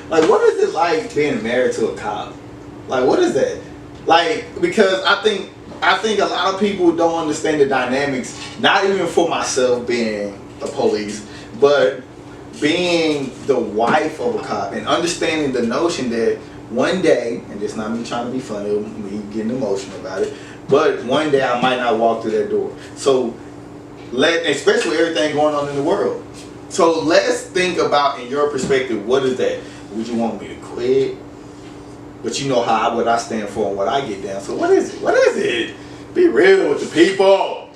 Like, what is it like being married to a cop? Like, what is that? Like, because I think a lot of people don't understand the dynamics. Not even for myself being a police, but being the wife of a cop and understanding the notion that one day, and it's not me trying to be funny, me getting emotional about it, but one day I might not walk through that door. So, especially with everything going on in the world. So let's think about, in your perspective, what is that? Would you want me to quit? But you know what I stand for and what I get down. So what is it? What is it? Be real with the people.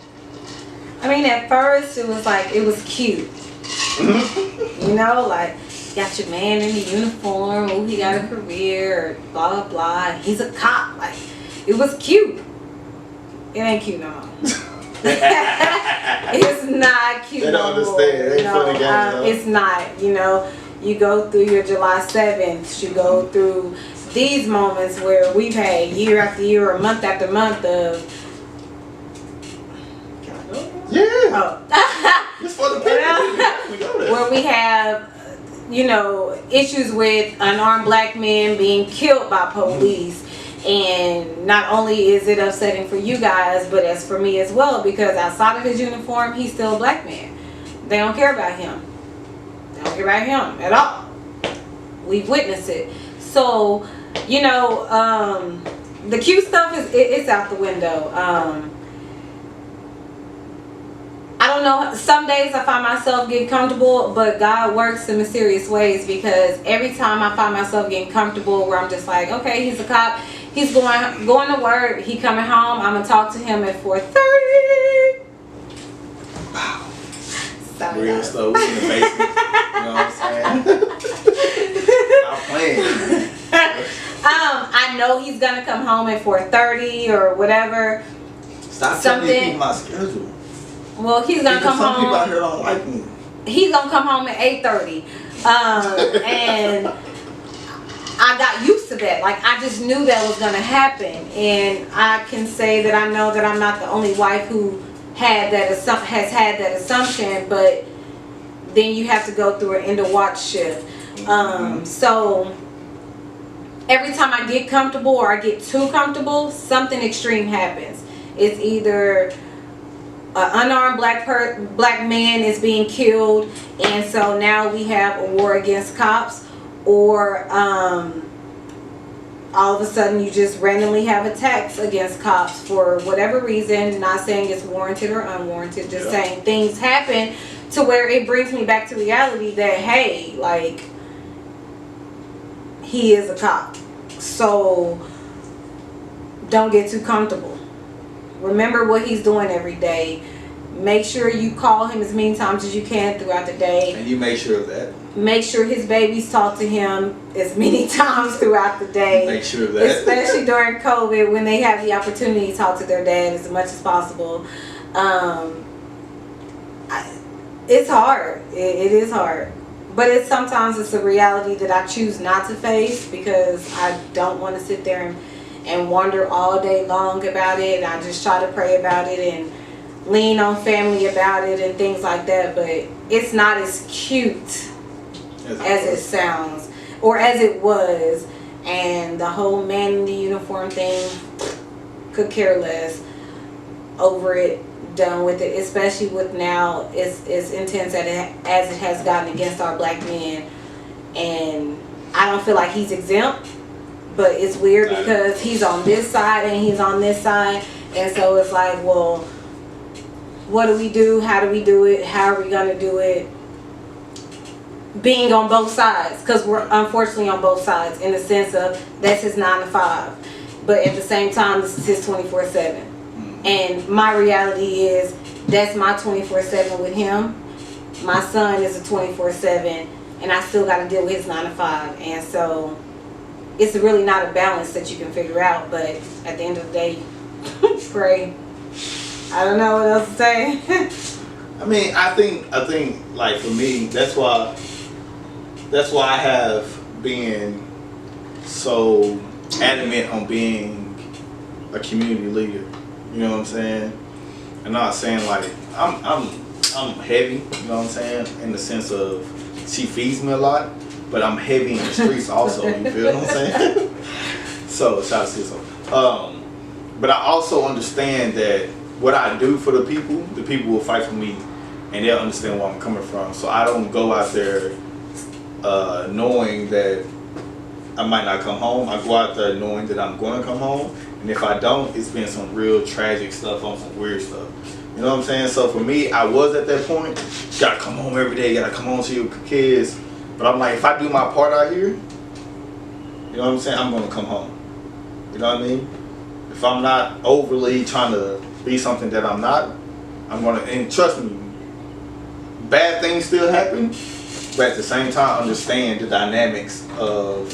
I mean, at first it was like, it was cute. You know, like, got your man in the uniform, oh, he got a career, blah, blah, blah. He's a cop. Like, it was cute. It ain't cute no more. It's not cute They don't no more. understand. They ain't funny games, it's not, you know. You go through your July 7th, you go through these moments where we've had year after year or month after month of... Yeah. Oh. It's for the people. Where we have, you know, issues with unarmed black men being killed by police. And not only is it upsetting for you guys, but as for me as well, because outside of his uniform, he's still a black man. They don't care about him. They don't care about him at all. We've witnessed it. So, you know, the cute stuff it's out the window. I don't know, some days I find myself getting comfortable, but God works in mysterious ways, because every time I find myself getting comfortable where I'm just like, okay, he's a cop, he's going to work, he coming home, I'm going to talk to him at 4:30. Wow. Sorry, Real slow in the basement. You know what I'm saying? I'm playing. I know he's going to come home at 4:30 or whatever. Stop telling these people my schedule. Well, he's gonna come some home. People out here don't like me. He's gonna come home at 8:30, and I got used to that. Like, I just knew that was gonna happen, and I can say that I know that I'm not the only wife who has had that assumption. But then you have to go through an end of watch shift. So every time I get comfortable or I get too comfortable, something extreme happens. It's either an unarmed black man is being killed, and so now we have a war against cops, or all of a sudden you just randomly have attacks against cops for whatever reason. Not saying it's warranted or unwarranted, just saying things happen to where it brings me back to reality that, hey, like, he is a cop. So don't get too comfortable. Remember what he's doing every day. Make sure you call him as many times as you can throughout the day. And you make sure of that. Make sure his babies talk to him as many times throughout the day. Make sure of that. Especially during COVID, when they have the opportunity to talk to their dad as much as possible. It's hard. It is hard. But sometimes it's a reality that I choose not to face, because I don't want to sit there and wonder all day long about it. I just try to pray about it and lean on family about it and things like that. But it's not as cute as it sounds, or as it was. And the whole man in the uniform thing, could care less over it, done with it. Especially with now, it's intense as it has gotten against our black men. And I don't feel like he's exempt. But it's weird because he's on this side and he's on this side. And so it's like, well, what do we do? How do we do it? How are we going to do it? Being on both sides. Because we're unfortunately on both sides, in the sense of that's his 9 to 5. But at the same time, this is his 24/7. And my reality is that's my 24/7 with him. My son is a 24/7. And I still got to deal with his 9 to 5. And so it's really not a balance that you can figure out, but at the end of the day, pray. I don't know what else to say. I mean, I think like for me, that's why I have been so adamant on being a community leader. You know what I'm saying? I'm not saying like I'm heavy, you know what I'm saying, in the sense of she feeds me a lot, but I'm heavy in the streets also. You feel what I'm saying? So shout out to Sizzle. But I also understand that what I do for the people will fight for me, and they'll understand where I'm coming from. So I don't go out there knowing that I might not come home. I go out there knowing that I'm going to come home, and if I don't, it's been some real tragic stuff on some weird stuff. You know what I'm saying? So for me, I was at that point. Gotta come home every day. Gotta come home to your kids. But I'm like, if I do my part out here, you know what I'm saying? I'm gonna come home. You know what I mean? If I'm not overly trying to be something that I'm not, I'm gonna. And trust me, bad things still happen. But at the same time, understand the dynamics of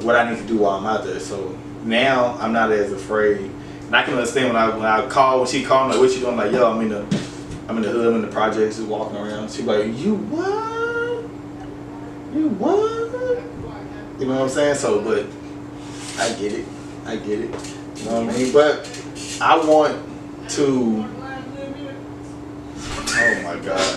what I need to do while I'm out there. So now I'm not as afraid. And I can understand when she called me, like, what you doing? I'm like, yo, I'm in the hood, I'm in the projects, just walking around. She like, you what? You what? You know what I'm saying? So, but I get it. You know what I mean? But I want to, oh my God.